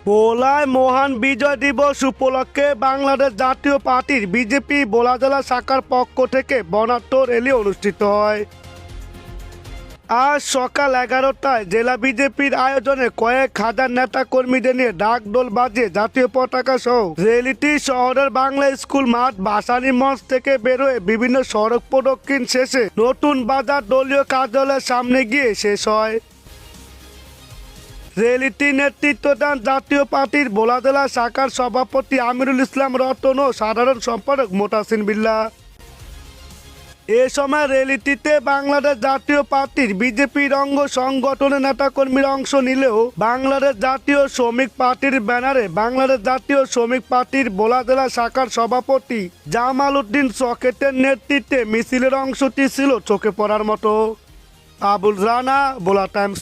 ভোলায় মহান বিজয় দিবস উপলক্ষে বাংলাদেশ জাতীয় পার্টির বিজেপি ভোলা জেলা শাখার পক্ষ থেকে বর্ণাঢ্য র্যালি অনুষ্ঠিত হয়। আজ সকাল 11টায় জেলা বিজেপির আয়োজনে কয়েক হাজার নেতা কর্মীদের নিয়ে ঢাকঢোল বাজিয়ে জাতীয় পতাকা সহ র্যালিটি শহরের বাংলা স্কুল মাঠ ভাসানী মঞ্চ থেকে বেরোয় বিভিন্ন সড়ক প্রদক্ষিণ শেষে নতুন বাজার দলীয় কার্যালয়ের সামনে গিয়ে শেষ হয়। র্যালিটি নেতৃত্ব দেন জাতীয় পার্টির ভোলা জেলা শাখার সভাপতি আমিরুল ইসলাম রতন ও সাধারণ সম্পাদক মোতাসিন বিল্লাহ। এ সময় র্যালিটিতে বাংলাদেশ জাতীয় পার্টির বিজেপির অঙ্গ সংগঠনের নেতাকর্মীরা অংশ নিলেও বাংলাদেশ জাতীয় শ্রমিক পার্টির ব্যানারে বাংলাদেশ জাতীয় শ্রমিক পার্টির ভোলা জেলা শাখার সভাপতি জামাল উদ্দিন সকেতের নেতৃত্বে মিছিলের অংশটি ছিল চোখে পড়ার মতো। আবুল রানা, ভোলা টাইমস।